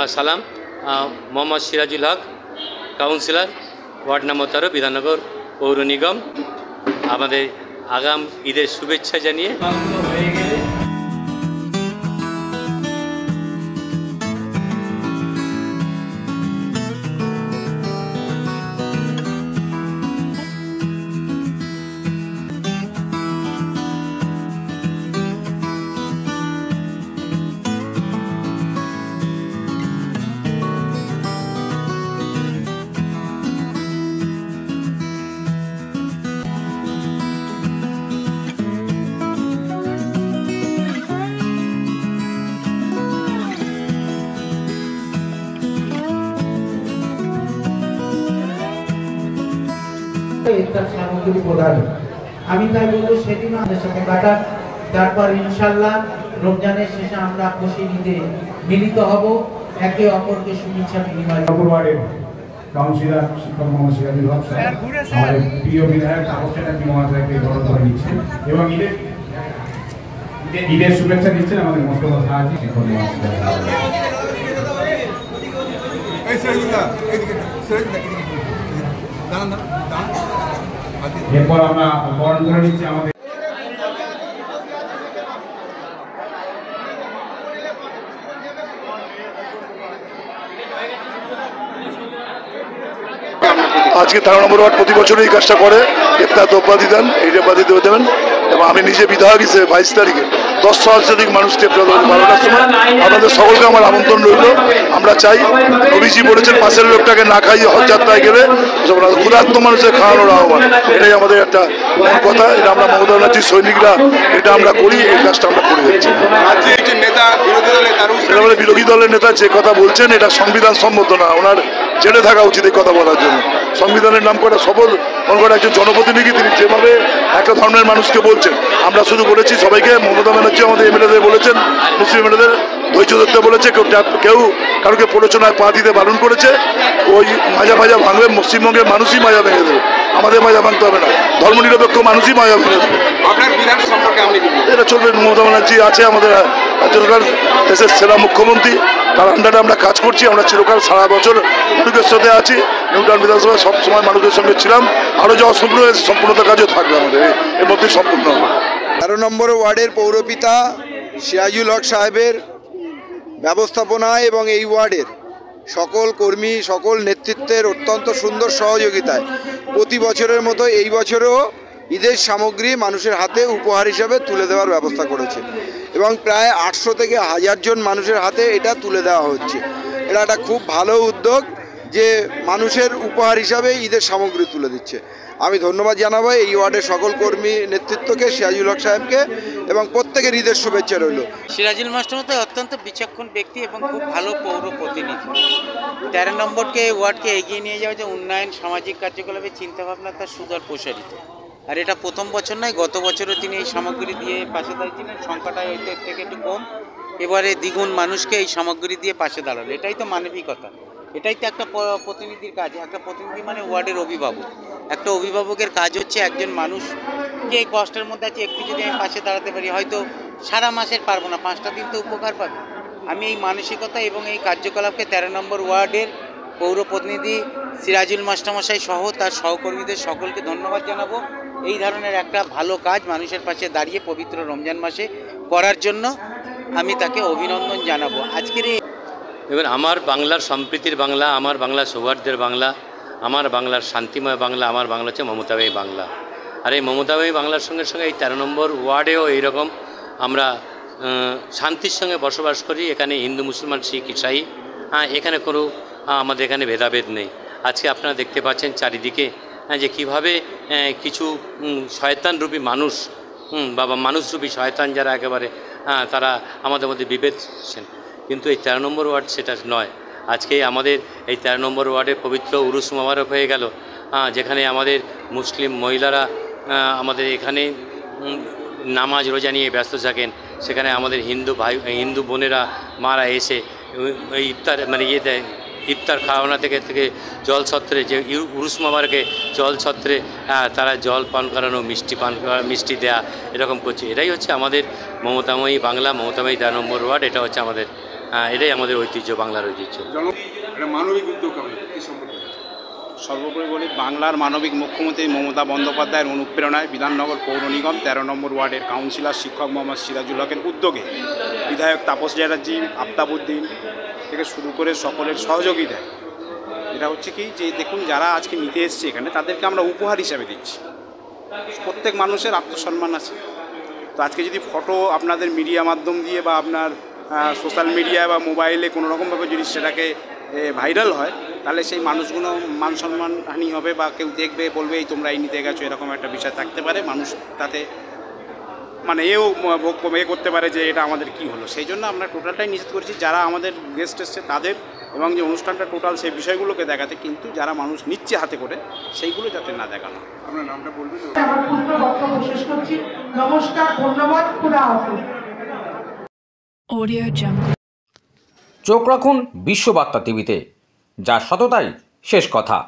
সালাম। মোহাম্মদ সিরাজুল হক, councillor, ward number 13, Bidhannagar পৌর নিগম। আমাদের আগাম ঈদের শুভেচ্ছা জানিয়ে ইফতার সামগ্রী প্রদান। আমি তাই বলবো সেদিন আমাদের সাথে কাটান, তারপর ইনশাআল্লাহ রমজানের শেষে আমরা খুশি ঈদে মিলিত হব, একে অপরকে শুভেচ্ছা বিনিময় করব। কাউন্সিলর শিক্ষক মোহাম্মদ সিরাজুল হক স্যার, আমাদের প্রিয় বিধায়ক তাপসচন্দ্র মহাশয়কে বরণ করে নিচ্ছেন এবং ঈদের শুভেচ্ছা দিচ্ছেন আমাদের মোস্তফা সাহাজি শিক্ষক মহাশয়। এরপর আমরা বরণ করে নিচ্ছি আমাদের আজকে 13 নম্বর ওয়ার্ড প্রতি বছর এই কাজটা করে, ইফতার দ্রব্যাদি দেন, এইটা বাদি দেবেন। এবং আমি নিজে বিধায়ক হিসেবে 22 তারিখে 10 সহস্রাধিক মানুষকে ইফতার দেবেন 12টার সময়। আপনাদের সকলকে আমার আমন্ত্রণ রইল। আমরা চাই, নবীজি বলেছেন পাশের লোকটাকে না খাইয়ে হজ যাত্রায় গেলে ক্ষুধার্ত মানুষের খাওয়ানোর আহ্বান। এটাই আমাদের একটা মূল কথা। এটা আমরা মমতা ব্যানার্জির সৈনিকরা এটা আমরা করি, এই কাজটা আমরা করে যাচ্ছি। বিরোধী দলের নেতা যে কথা বলছেন এটা সংবিধান সম্মত না, ওনার জেলে থাকা উচিত এই কথা বলার জন্য। সংবিধানের নাম করে শপথ মনে করে একজন জনপ্রতিনিধি, তিনি যেভাবে একটা ধর্মের মানুষকে বলছেন, আমরা শুধু বলেছি সবাইকে, মমতা ব্যানার্জি আমাদের এমএলএদের বলেছেন, মুসলিম এমএলএদের ধৈর্য ধরতে বলেছে, কেউ কারোকে প্ররোচনায় পা দিতে বারণ করেছে। ওই মাজা ভাজা ভাঙবে, পশ্চিমবঙ্গের মানুষই মাজা ভেঙে দেবে, আমাদের মাজা ভাঙতে হবে না, ধর্মনিরপেক্ষ মানুষই মাজা ভেঙে দেবে। এটা চলবে। মমতা ব্যানার্জি আছে আমাদের চিরকাল দেশের সেরা মুখ্যমন্ত্রী, তার আন্ডারে আমরা কাজ করছি। আমরা চিরকাল সারা বছর মানুষের সাথে আছি, নিউটাউন বিধানসভায় সবসময় মানুষের সঙ্গে ছিলাম, আরও যা সম্পূর্ণতার কাজও থাকবে আমাদের এর মধ্যেই সম্পূর্ণ হবে। 13 নম্বর ওয়ার্ডের পৌরপিতা সিরাজুল হক সাহেবের ব্যবস্থাপনায় এবং এই ওয়ার্ডের সকল কর্মী, সকল নেতৃত্বের অত্যন্ত সুন্দর সহযোগিতায় প্রতি বছরের মতো এই বছরেও ঈদের সামগ্রী মানুষের হাতে উপহার হিসাবে তুলে দেওয়ার ব্যবস্থা করেছে এবং প্রায় 800 থেকে 1000 জন মানুষের হাতে এটা তুলে দেওয়া হচ্ছে। এটা একটা খুব ভালো উদ্যোগ যে মানুষের উপহার হিসাবে ঈদের সামগ্রী তুলে দিচ্ছে। আমি ধন্যবাদ জানাবো এই ওয়ার্ডের সকল কর্মী নেতৃত্বকে, সিরাজুল হক সাহেবকে, এবং প্রত্যেকের ঈদের শুভেচ্ছা রইল। সিরাজুল মাস্টার তো অত্যন্ত বিচক্ষণ ব্যক্তি এবং খুব ভালো পৌর প্রতিনিধি। 13 নম্বরকে ওয়ার্ডকে এগিয়ে নিয়ে যাওয়া, যে উন্নয়ন সামাজিক কার্যকলাপের চিন্তাভাবনা তার সুদূর প্রসারিত। আর এটা প্রথম বছর নয়, গত বছরও তিনি এই সামগ্রী দিয়ে পাশে দাঁড়িয়েছিলেন। সংখ্যাটা হয়তো এর থেকে একটু কম, এবারে দ্বিগুণ মানুষকে এই সামগ্রী দিয়ে পাশে দাঁড়ালো। এটাই তো মানবিকতা, এটাই তো একটা প্রতিনিধির কাজ। একটা প্রতিনিধি মানে ওয়ার্ডের অভিভাবক। একটা অভিভাবকের কাজ হচ্ছে একজন মানুষ যে এই কষ্টের মধ্যে আছে, একটু যদি আমি পাশে দাঁড়াতে পারি, হয়তো সারা মাসের পারবো না, 5টা দিন তো উপকার পাবে। আমি এই মানসিকতা এবং এই কার্যকলাপকে 13 নম্বর ওয়ার্ডের পৌর প্রতিনিধি সিরাজুল মাস্টারমশাই সহ তার সহকর্মীদের সকলকে ধন্যবাদ জানাবো। এই ধরনের একটা ভালো কাজ মানুষের পাশে দাঁড়িয়ে পবিত্র রমজান মাসে করার জন্য আমি তাকে অভিনন্দন জানাবো। আজকের এই দেখুন, আমার বাংলার সম্প্রীতির বাংলা, আমার বাংলার সৌহার্দ্যের বাংলা, আমার বাংলার শান্তিময় বাংলা, আমার বাংলা হচ্ছে মমতাময়ী বাংলা। আর এই মমতাময়ী বাংলার সঙ্গে সঙ্গে এই 13 নম্বর ওয়ার্ডেও এইরকম আমরা শান্তির সঙ্গে বসবাস করি। এখানে হিন্দু, মুসলমান, শিখ, ইসাই, এখানে কোনো আমাদের এখানে ভেদাভেদ নেই। আজকে আপনারা দেখতে পাচ্ছেন চারিদিকে যে কীভাবে কিছু শয়তানরূপী মানুষ বা মানুষরূপী শয়তান যারা একেবারে তারা আমাদের মধ্যে বিভেদ করছেন। কিন্তু এই 13 নম্বর ওয়ার্ড সেটা নয়। আজকে আমাদের এই 13 নম্বর ওয়ার্ডে পবিত্র উরুস মোবারক হয়ে গেল, যেখানে আমাদের মুসলিম মহিলারা আমাদের এখানে নামাজ রোজা নিয়ে ব্যস্ত থাকেন। সেখানে আমাদের হিন্দু বোনেরা মারা এসে ইফতার দেয়, ইফতার খাওয়ানো থেকে জল ছত্রে, যে উরুস মোবারকে জল ছত্রে তারা জল পান করানো, মিষ্টি দেয়া, এরকম করছে। এটাই হচ্ছে আমাদের মমতাময়ী বাংলা, মমতাময়ী 13 নম্বর ওয়ার্ড। এটা হচ্ছে আমাদের এটাই আমাদের ঐতিহ্য, বাংলার ঐতিহ্য। মানবিক উদ্যোগ কি সম্পর্কে? সর্বোপরি বলি, বাংলার মানবিক মুখ্যমন্ত্রী মমতা বন্দ্যোপাধ্যায়ের অনুপ্রেরণায় বিধাননগর পৌর নিগম 13 নম্বর ওয়ার্ডের কাউন্সিলর শিক্ষক মোহাম্মদ সিরাজুল হকের উদ্যোগে বিধায়ক তাপস চ্যাটার্জি, আফতাবউদ্দিন থেকে শুরু করে সকলের সহযোগিতায় এটা হচ্ছে কি যে দেখুন, যারা আজকে নিতে এসছে এখানে তাদেরকে আমরা উপহার হিসাবে দিচ্ছি। প্রত্যেক মানুষের আত্মসম্মান আছে, তো আজকে যদি ফটো আপনাদের মিডিয়া মাধ্যম দিয়ে বা আপনার সোশ্যাল মিডিয়া বা মোবাইলে কোনো রকমভাবে যদি সেটাকে ভাইরাল হয়, তাহলে সেই মানুষগুলো মান সম্মান হানি হবে বা কেউ দেখবে বলবে এই তোমরা এই নিতে গেছো, এরকম একটা বিষয় থাকতে পারে। মানুষ তাতে মানে করতে পারে যে এটা আমাদের কি হলো। সেই জন্য আমরা টোটালটাই নিশ্চিত করেছি যারা আমাদের গেস্ট এসছে তাদের এবং যে অনুষ্ঠানটা টোটাল সেই বিষয়গুলোকে দেখাতে, কিন্তু যারা মানুষ নিচ্ছে হাতে করে সেইগুলো যাতে না দেখানো। আপনার নামটা বলবেন? আমার পূর্ণ বক্তব্য শেষ করছি। নমস্কার, ধন্যবাদ, খুদা হাফেজ। চোখ রাখুন বিশ্ববার্তা টিভিতে, যার সততাই শেষ কথা।